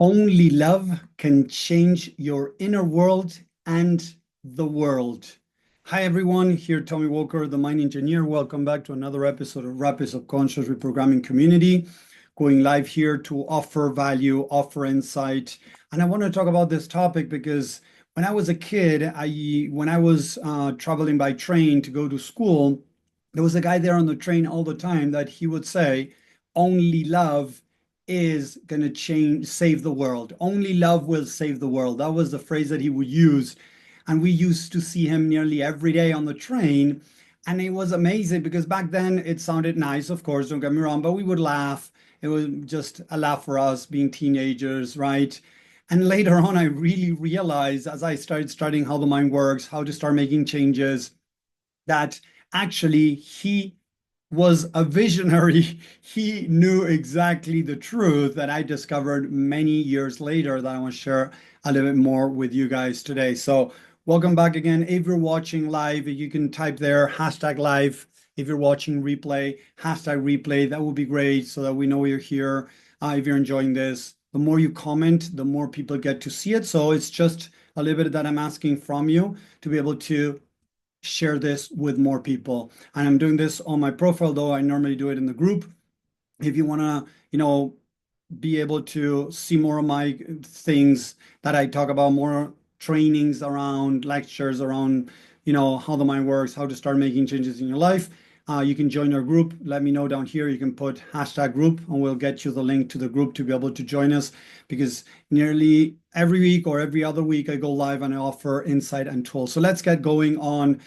Only love can change your inner world and the world. Hi, everyone. Here, Tommy Walker, the Mind Engineer. Welcome back to another episode of Rapid Subconscious Reprogramming Community. Going live here to offer value, offer insight. And I want to talk about this topic because when I was a kid, when I was traveling by train to go to school, there was a guy there on the train all the time that he would say, only love is going to save the world. Only love will save the world. That was the phrase that he would use. And we used to see him nearly every day on the train. And it was amazing because back then it sounded nice, of course, don't get me wrong, but we would laugh. It was just a laugh for us being teenagers, right? And later on, I really realized as I started studying how the mind works, how to start making changes, that actually he was a visionary. He knew exactly the truth that I discovered many years later that I want to share a little bit more with you guys today. So welcome back again. If you're watching live, you can type there hashtag live. If you're watching replay, hashtag replay. That would be great so that we know you're here. If you're enjoying this, the more you comment, the more people get to see it. So it's just a little bit that I'm asking from you to be able to share this with more people. And I'm doing this on my profile, though I normally do it in the group. If you want to, be able to see more of my things that I talk about, more trainings around lectures around, how the mind works, how to start making changes in your life. You can join our group. Let me know down here. You can put hashtag group and we'll get you the link to the group to be able to join us, because nearly every week or every other week I go live and I offer insight and tools. So let's get going on,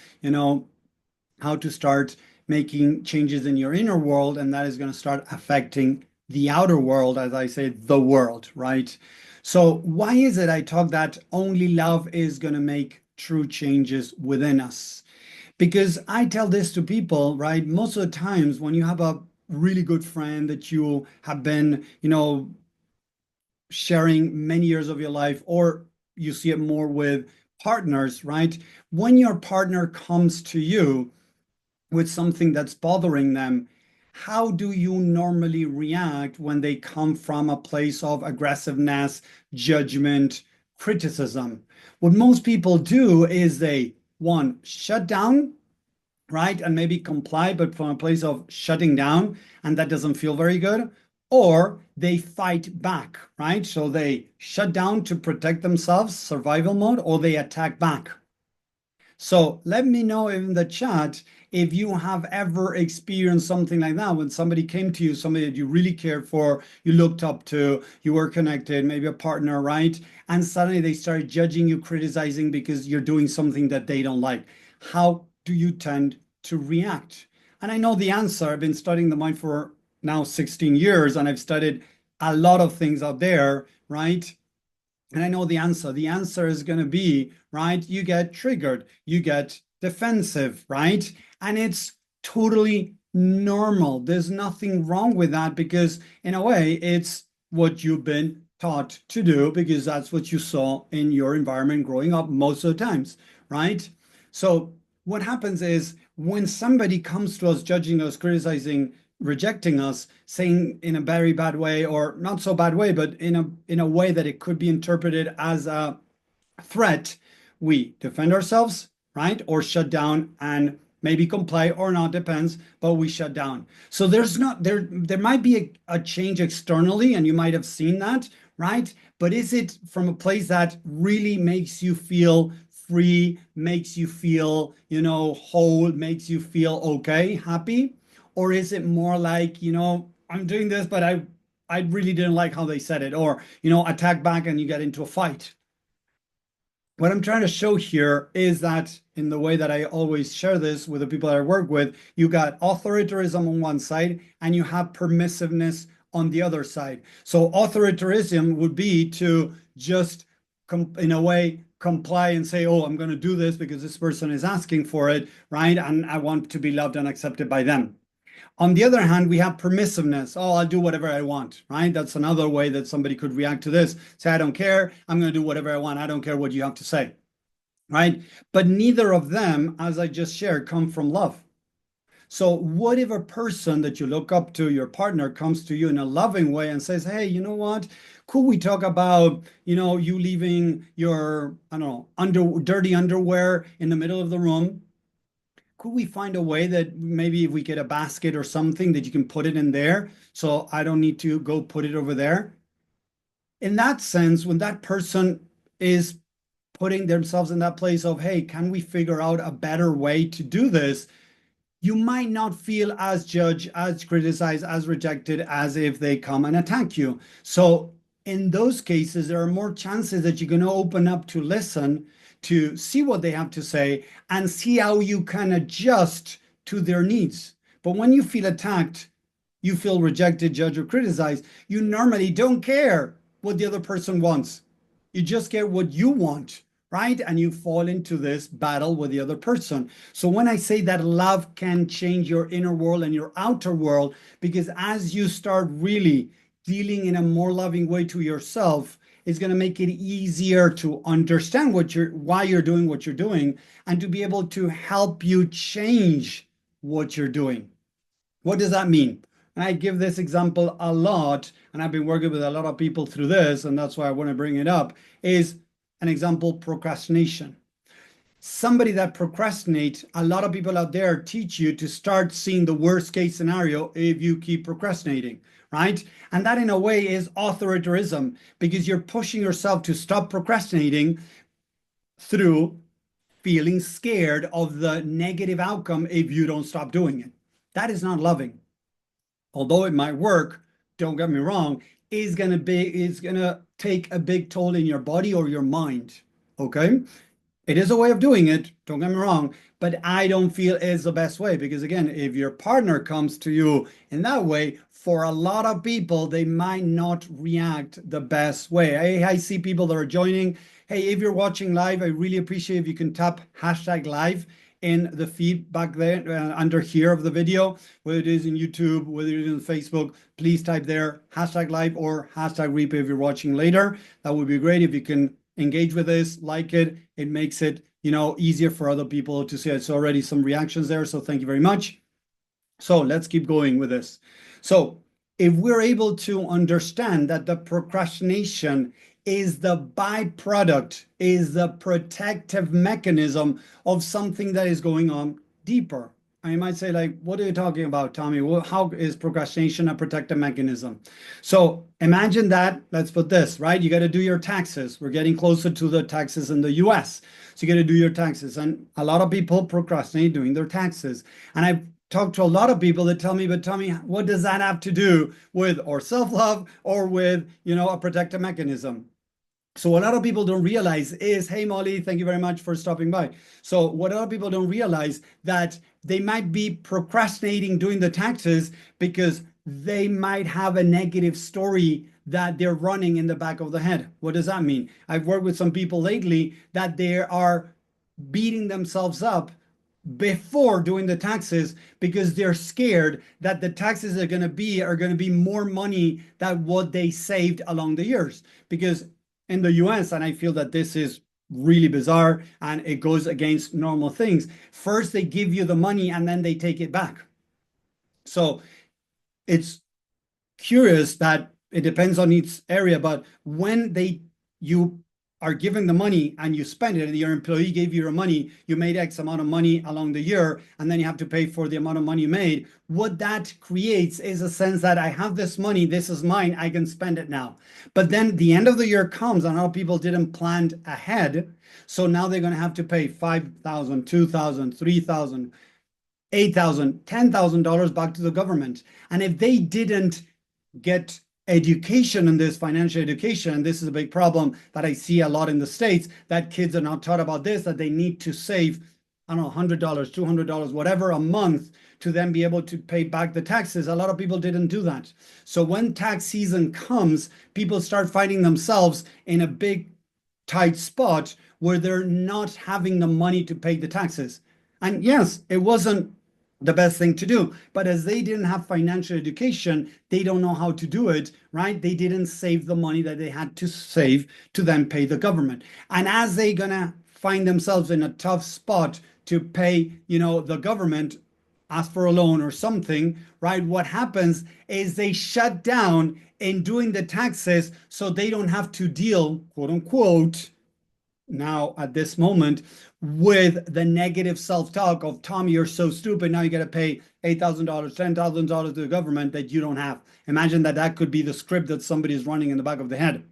how to start making changes in your inner world, and that is going to start affecting the outer world, as I say, the world, right? So why is it I talk that only love is going to make true changes within us? Because I tell this to people, right? Most of the times when you have a really good friend that you have been, sharing many years of your life, or you see it more with partners, right? When your partner comes to you with something that's bothering them, how do you normally react when they come from a place of aggressiveness, judgment, criticism? What most people do is they, one, shut down, right? And maybe comply, but from a place of shutting down, and that doesn't feel very good. Or they fight back, right? So they shut down to protect themselves, survival mode, or they attack back. So let me know in the chat if you have ever experienced something like that when somebody came to you, somebody that you really cared for, you looked up to, you were connected, maybe a partner, right? And suddenly they started judging you, criticizing because you're doing something that they don't like. How do you tend to react? And I know the answer. I've been studying the mind for now 16 years, and I've studied a lot of things out there, right? And I know the answer. The answer is going to be, right? You get triggered, you get defensive, right? And it's totally normal. There's nothing wrong with that because, in a way, it's what you've been taught to do because that's what you saw in your environment growing up most of the times, right? So, what happens is when somebody comes to us, judging us, criticizing, rejecting us, saying in a very bad way or not so bad way, but in a way that it could be interpreted as a threat, we defend ourselves, right? Or shut down and maybe comply or not, depends, but we shut down. So there might be a change externally, and you might have seen that, right? But is it from a place that really makes you feel free, makes you feel, whole, makes you feel okay, happy? Or is it more like, I'm doing this, but I really didn't like how they said it, or, attack back and you get into a fight? What I'm trying to show here is that in the way that I always share this with the people that I work with, you got authoritarianism on one side and you have permissiveness on the other side. So authoritarianism would be to just, in a way, comply and say, oh, I'm going to do this because this person is asking for it, right? And I want to be loved and accepted by them. On the other hand, we have permissiveness. Oh, I'll do whatever I want, right? That's another way that somebody could react to this. Say, I don't care. I'm going to do whatever I want. I don't care what you have to say, right? But neither of them, as I just shared, come from love. So what if a person that you look up to, your partner, comes to you in a loving way and says, hey, you know what? Could we talk about, you leaving your, I don't know, dirty underwear in the middle of the room? Could we find a way that maybe if we get a basket or something that you can put it in there so I don't need to go put it over there? In that sense, when that person is putting themselves in that place of, hey, can we figure out a better way to do this? You might not feel as judged, as criticized, as rejected as if they come and attack you. So, in those cases, there are more chances that you're going to open up to listen, to see what they have to say, and see how you can adjust to their needs. But when you feel attacked, you feel rejected, judged, or criticized, you normally don't care what the other person wants. You just get what you want, right? And you fall into this battle with the other person. So when I say that love can change your inner world and your outer world, because as you start really dealing in a more loving way to yourself, it's going to make it easier to understand why you're doing what you're doing and to be able to help you change what you're doing. What does that mean? And I give this example a lot, and I've been working with a lot of people through this, and that's why I want to bring it up, is an example procrastination. Somebody that procrastinates, a lot of people out there teach you to start seeing the worst case scenario if you keep procrastinating, right? And that in a way is authoritarianism because you're pushing yourself to stop procrastinating through feeling scared of the negative outcome if you don't stop doing it. That is not loving. Although it might work, don't get me wrong, is gonna take a big toll in your body or your mind. Okay? It is a way of doing it, don't get me wrong, but I don't feel it's the best way because, again, if your partner comes to you in that way, for a lot of people, they might not react the best way. I see people that are joining. Hey, if you're watching live, I really appreciate if you can tap hashtag live in the feed back there under here of the video, whether it is in YouTube, whether it is in Facebook, please type there hashtag live or hashtag replay if you're watching later. That would be great if you can engage with this, like it. It makes it, easier for other people to see. It's already some reactions there. So thank you very much. So let's keep going with this. So if we're able to understand that the procrastination is the byproduct, is the protective mechanism of something that is going on deeper. I might say, like, what are you talking about, Tommy? How is procrastination a protective mechanism? So imagine that, let's put this, right? You got to do your taxes. We're getting closer to the taxes in the US. So you got to do your taxes. And a lot of people procrastinate doing their taxes. And I've talked to a lot of people that tell me, but tell me, what does that have to do with or self-love or with, a protective mechanism? So what a lot of people don't realize is, hey, Molly, thank you very much for stopping by. So what a lot of people don't realize that they might be procrastinating doing the taxes because they might have a negative story that they're running in the back of the head. What does that mean? I've worked with some people lately that they are beating themselves up before doing the taxes because they're scared that the taxes are going to be more money than what they saved along the years. Because in the US, and I feel that this is really bizarre and it goes against normal things. First, they give you the money and then they take it back. So it's curious that it depends on each area, but when you are given the money and you spend it, and your employee gave you your money, you made X amount of money along the year, and then you have to pay for the amount of money you made. What that creates is a sense that I have this money, this is mine, I can spend it now. But then the end of the year comes, and how people didn't plan ahead. So now they're going to have to pay $5,000, $2,000, $3,000, $8,000, $10,000 back to the government. And if they didn't get education in this financial education, and this is a big problem that I see a lot in the States, that kids are not taught about this, that they need to save, I don't know, $100, $200, whatever a month to then be able to pay back the taxes. A lot of people didn't do that. So when tax season comes, people start finding themselves in a big tight spot where they're not having the money to pay the taxes. And yes, it wasn't the best thing to do. But as they didn't have financial education, they don't know how to do it, right? They didn't save the money that they had to save to then pay the government. And as they're gonna find themselves in a tough spot to pay, the government, ask for a loan or something, right? What happens is they shut down in doing the taxes so they don't have to deal, quote unquote, now at this moment with the negative self-talk of Tommy, you're so stupid. Now you got to pay $8,000, $10,000 to the government that you don't have. Imagine that that could be the script that somebody is running in the back of the head.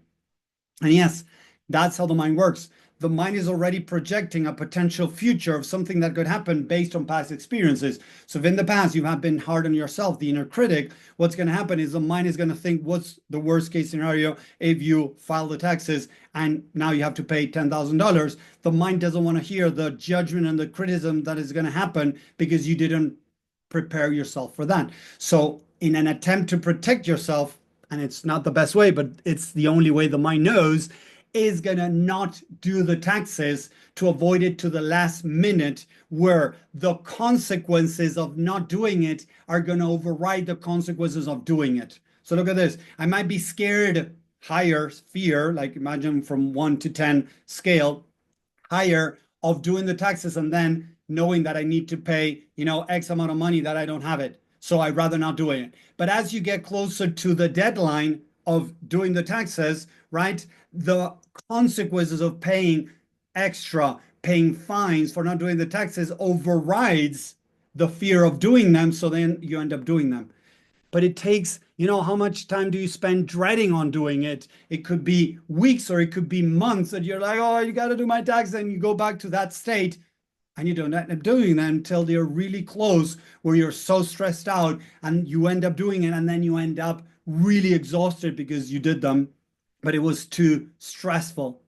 And yes, that's how the mind works. The mind is already projecting a potential future of something that could happen based on past experiences. So if in the past you have been hard on yourself, the inner critic, what's going to happen is the mind is going to think, what's the worst case scenario if you file the taxes and now you have to pay $10,000? The mind doesn't want to hear the judgment and the criticism that is going to happen because you didn't prepare yourself for that. So in an attempt to protect yourself, and it's not the best way, but it's the only way the mind knows, is going to not do the taxes to avoid it to the last minute, where the consequences of not doing it are going to override the consequences of doing it. So look at this. I might be scared, higher fear, like imagine from 1 to 10 scale, higher, of doing the taxes and then knowing that I need to pay, X amount of money that I don't have it. So I'd rather not do it. But as you get closer to the deadline of doing the taxes, right, the consequences of paying extra, paying fines for not doing the taxes overrides the fear of doing them. So then you end up doing them. But it takes, how much time do you spend dreading on doing it? It could be weeks or it could be months that you're like, oh, you got to do my taxes. And you go back to that state and you don't end up doing that until they're really close, where you're so stressed out and you end up doing it. And then you end up really exhausted because you did them, but it was too stressful.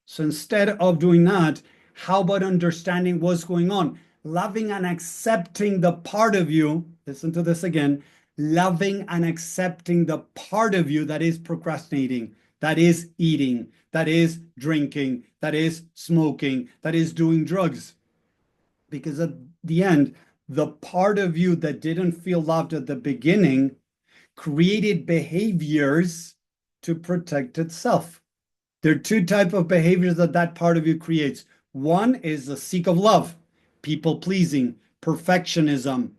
So instead of doing that, how about understanding what's going on? Loving and accepting the part of you, listen to this again, loving and accepting the part of you that is procrastinating, that is eating, that is drinking, that is smoking, that is doing drugs. Because at the end, the part of you that didn't feel loved at the beginning created behaviors to protect itself. There are two types of behaviors that part of you creates. One is the seek of love, people pleasing, perfectionism,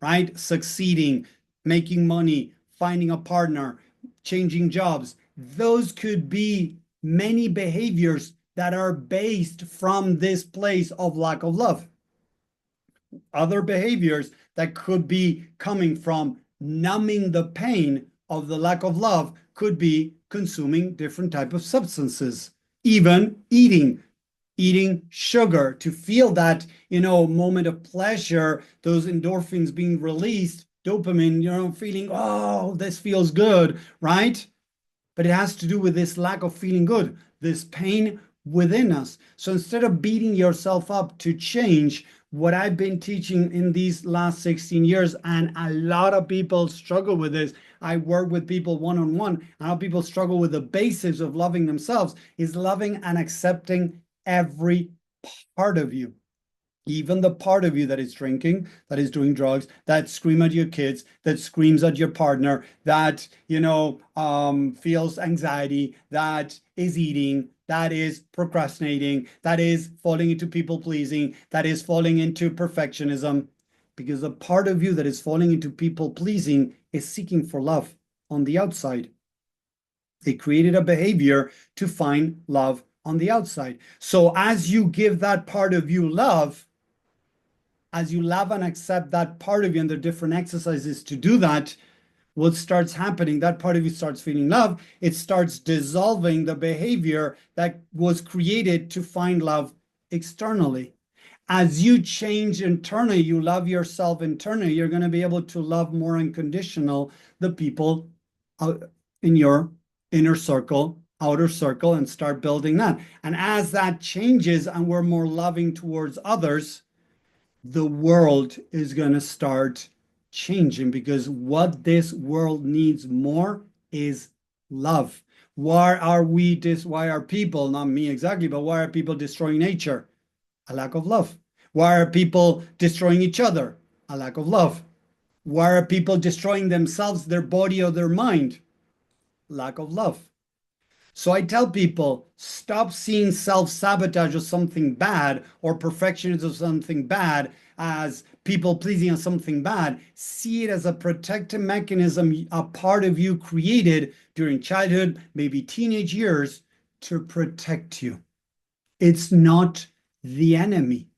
right? Succeeding, making money, finding a partner, changing jobs. Those could be many behaviors that are based from this place of lack of love. Other behaviors that could be coming from numbing the pain of the lack of love could be consuming different type of substances, even eating sugar to feel that, moment of pleasure, those endorphins being released, dopamine, feeling, oh, this feels good, right? But it has to do with this lack of feeling good, this pain within us. So instead of beating yourself up to change, what I've been teaching in these last 16 years, and a lot of people struggle with this. I work with people one-on-one, and how people struggle with the basics of loving themselves is loving and accepting every part of you. Even the part of you that is drinking, that is doing drugs, that scream at your kids, that screams at your partner, that, feels anxiety, that is eating, that is procrastinating, that is falling into people pleasing, that is falling into perfectionism. Because the part of you that is falling into people pleasing is seeking for love on the outside. They created a behavior to find love on the outside. So as you give that part of you love, as you love and accept that part of you, and there are different exercises to do that, what starts happening, that part of you starts feeling love. It starts dissolving the behavior that was created to find love externally. As you change internally, you love yourself internally, you're going to be able to love more unconditional the people in your inner circle, outer circle, and start building that. And as that changes and we're more loving towards others, the world is going to start changing, because what this world needs more is love. Why are people, not me exactly, but why are people destroying nature? A lack of love. Why are people destroying each other? A lack of love. Why are people destroying themselves, their body, or their mind? Lack of love. So I tell people, stop seeing self-sabotage as something bad or perfectionism as something bad, as people pleasing as something bad. See it as a protective mechanism, a part of you created during childhood, maybe teenage years, to protect you. It's not the enemy.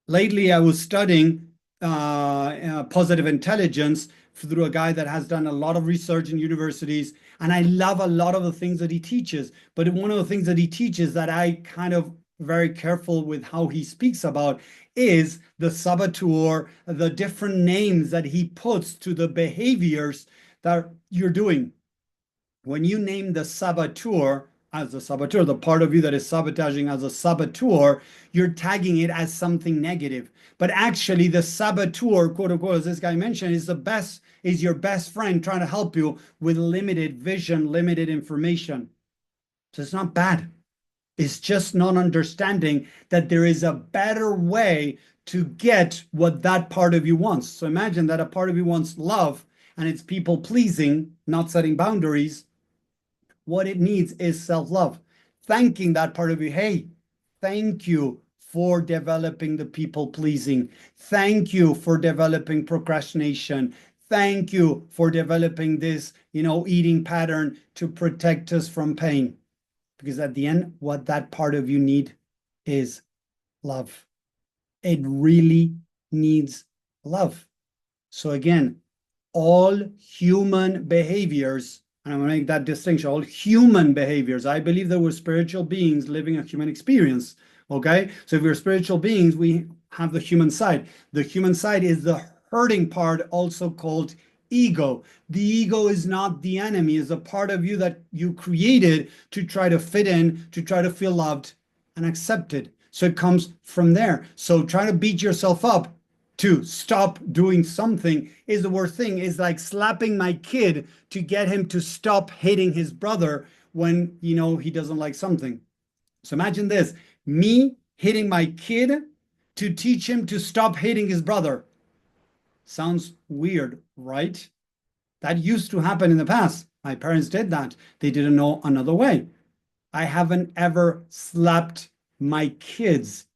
Lately, I was studying positive intelligence through a guy that has done a lot of research in universities, and I love a lot of the things that he teaches. But one of the things that he teaches that I kind of very careful with how he speaks about is the saboteur, the different names that he puts to the behaviors that you're doing. When you name the saboteur as a saboteur, the part of you that is sabotaging as a saboteur, you're tagging it as something negative. But actually, the saboteur, quote unquote, as this guy mentioned, is your best friend trying to help you with limited vision, limited information. So it's not bad. It's just not understanding that there is a better way to get what that part of you wants. So imagine that a part of you wants love and it's people pleasing, not setting boundaries. What it needs is self-love. Thanking that part of you. Hey, thank you for developing the people pleasing. Thank you for developing procrastination. Thank you for developing this, eating pattern to protect us from pain. Because at the end, what that part of you need is love. It really needs love. So again, all human behaviors, and I'm going to make that distinction, all human behaviors. I believe that we're spiritual beings living a human experience. Okay? So if we're spiritual beings, we have the human side. The human side is the hurting part, also called ego. The ego is not the enemy, it's a part of you that you created to try to fit in, to try to feel loved and accepted. So it comes from there. So trying to beat yourself up to stop doing something is the worst thing. It's like slapping my kid to get him to stop hitting his brother when he doesn't like something. So imagine this, me hitting my kid to teach him to stop hitting his brother. Sounds weird, right? That used to happen in the past. My parents did that. They didn't know another way. I haven't ever slapped my kids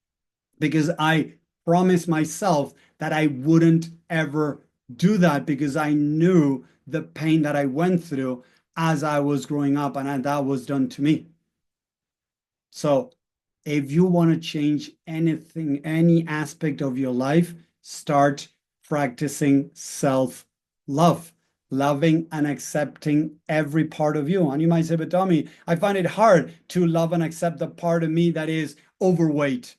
because I promised myself that I wouldn't ever do that because I knew the pain that I went through as I was growing up and that was done to me. So if you want to change anything, any aspect of your life, start practicing self-love, loving and accepting every part of you. And you might say, but Tommy, I find it hard to love and accept the part of me that is overweight.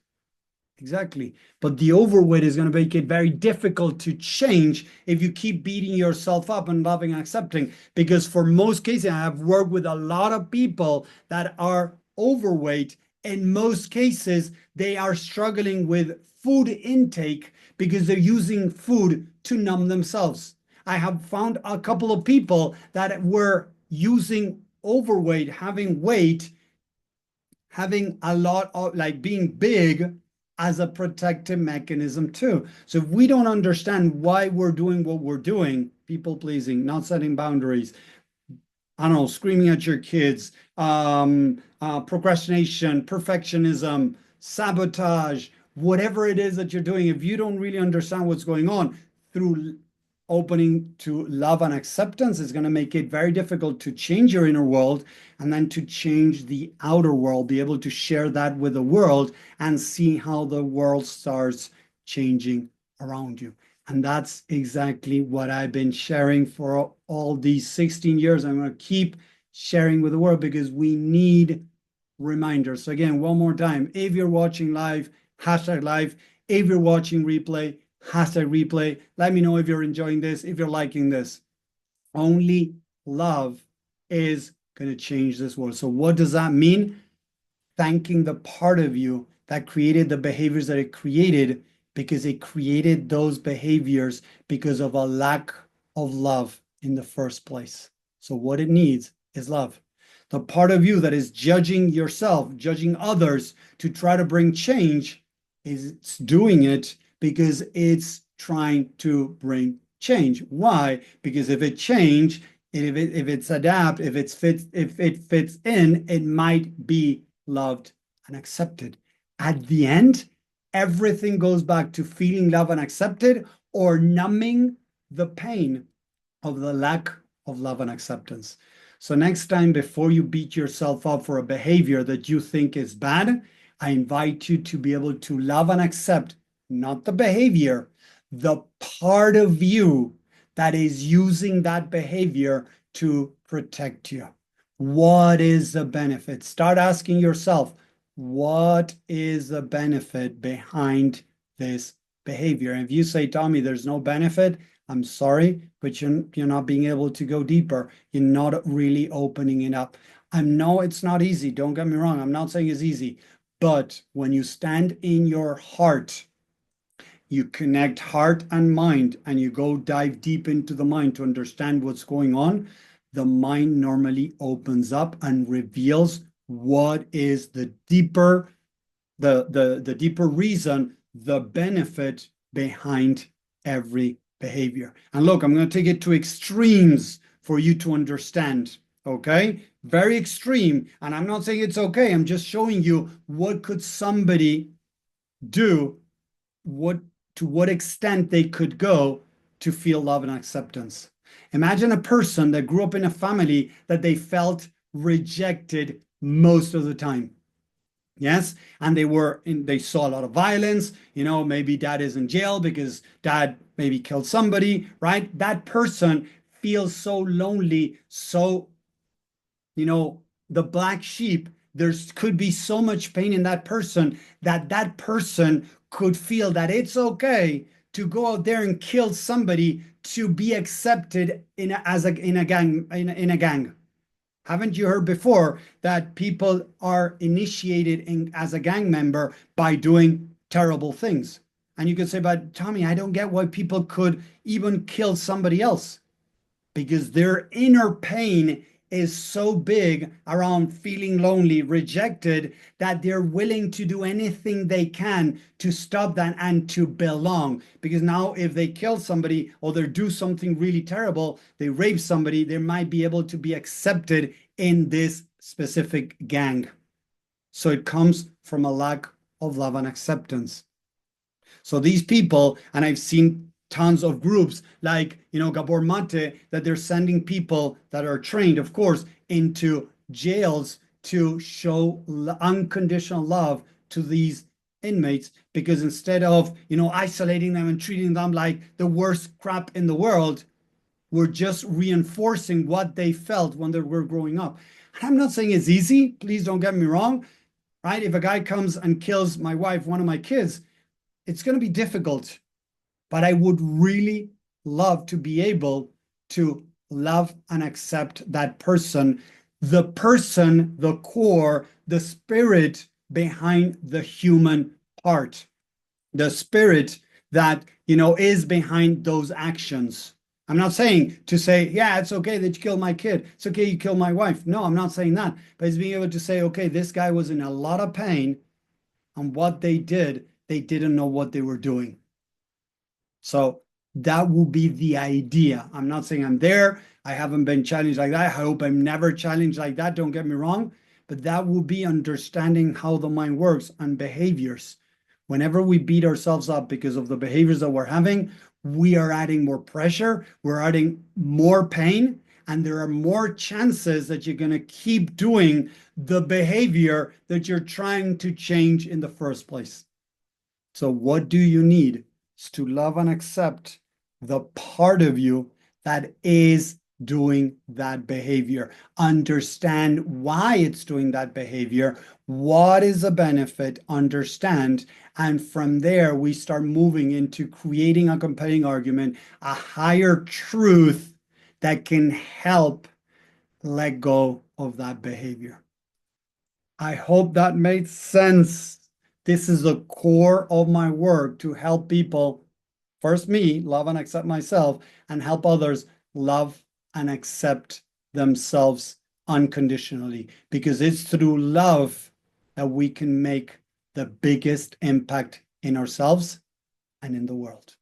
Exactly. But the overweight is going to make it very difficult to change if you keep beating yourself up and loving and accepting. Because for most cases, I have worked with a lot of people that are overweight. In most cases, they are struggling with food intake because they're using food to numb themselves. I have found a couple of people that were using overweight, having weight, having a lot of like being big as a protective mechanism too. So if we don't understand why we're doing what we're doing, people pleasing, not setting boundaries, I don't know, screaming at your kids, procrastination, perfectionism, sabotage, whatever it is that you're doing, if you don't really understand what's going on through opening to love and acceptance, is going to make it very difficult to change your inner world and then to change the outer world, be able to share that with the world and see how the world starts changing around you. And that's exactly what I've been sharing for all these 16 years. I'm going to keep sharing with the world because we need reminders. So again, one more time, if you're watching live, hashtag live. If you're watching replay, hashtag replay. Let me know if you're enjoying this, if you're liking this. Only love is going to change this world. So what does that mean? Thanking the part of you that created the behaviors that it created, because it created those behaviors because of a lack of love in the first place. So what it needs is love. The part of you that is judging yourself, judging others to try to bring change, is doing it because it's trying to bring change. Why? Because if it change, if it's adapt, if it fits in, it might be loved and accepted. At the end, everything goes back to feeling love and accepted, or numbing the pain of the lack of love and acceptance. So next time, before you beat yourself up for a behavior that you think is bad, I invite you to be able to love and accept not the behavior, the part of you that is using that behavior to protect you. What is the benefit? Start asking yourself, what is the benefit behind this behavior? And if you say, Tommy, there's no benefit, I'm sorry, but you're not being able to go deeper. You're not really opening it up. I know it's not easy. Don't get me wrong. I'm not saying it's easy. But when you stand in your heart, you connect heart and mind, and you go dive deep into the mind to understand what's going on, the mind normally opens up and reveals what is the deeper deeper reason, the benefit behind every behavior. And look, I'm going to take it to extremes for you to understand. Okay, very extreme. And I'm not saying it's okay. I'm just showing you what could somebody do, what to what extent they could go to feel love and acceptance. Imagine a person that grew up in a family that they felt rejected most of the time. Yes, and they saw a lot of violence. Maybe dad is in jail because dad maybe killed somebody, right? That person feels so lonely, so, the black sheep. There could be so much pain in that person that person could feel that it's okay to go out there and kill somebody to be accepted in a gang, in a gang. Haven't you heard before that people are initiated as a gang member by doing terrible things? And you could say, but Tommy, I don't get why people could even kill somebody else, because their inner pain is so big around feeling lonely, rejected, that they're willing to do anything they can to stop that and to belong. Because now, if they kill somebody or they do something really terrible, they rape somebody, they might be able to be accepted in this specific gang. So it comes from a lack of love and acceptance. So these people, and I've seen tons of groups like, Gabor Mate, that they're sending people that are trained, of course, into jails to show unconditional love to these inmates, because instead of, isolating them and treating them like the worst crap in the world, we're just reinforcing what they felt when they were growing up. And I'm not saying it's easy. Please don't get me wrong, right? If a guy comes and kills my wife, one of my kids, it's going to be difficult, but I would really love to be able to love and accept that person, the core, the spirit behind the human heart, the spirit that, is behind those actions. I'm not saying to say, yeah, it's okay that you killed my kid. It's okay you killed my wife. No, I'm not saying that. But it's being able to say, okay, this guy was in a lot of pain, and what they didn't know what they were doing. So that will be the idea. I'm not saying I'm there. I haven't been challenged like that. I hope I'm never challenged like that. Don't get me wrong. But that will be understanding how the mind works and behaviors. Whenever we beat ourselves up because of the behaviors that we're having, we are adding more pressure, we're adding more pain, and there are more chances that you're going to keep doing the behavior that you're trying to change in the first place. So what do you need? Is to love and accept the part of you that is doing that behavior. Understand why it's doing that behavior. What is the benefit? Understand. And from there, we start moving into creating a compelling argument, a higher truth that can help let go of that behavior. I hope that made sense. This is the core of my work, to help people, first me, love and accept myself, and help others love and accept themselves unconditionally. Because it's through love that we can make the biggest impact in ourselves and in the world.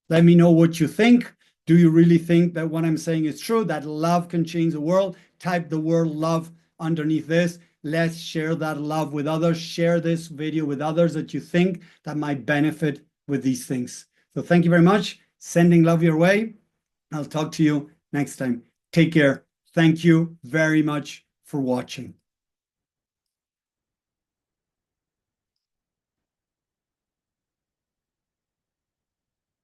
Let me know what you think. Do you really think that what I'm saying is true, that love can change the world? Type the word love underneath this. Let's share that love with others. Share this video with others that you think that might benefit with these things. So thank you very much. Sending love your way. I'll talk to you next time. Take care. Thank you very much for watching.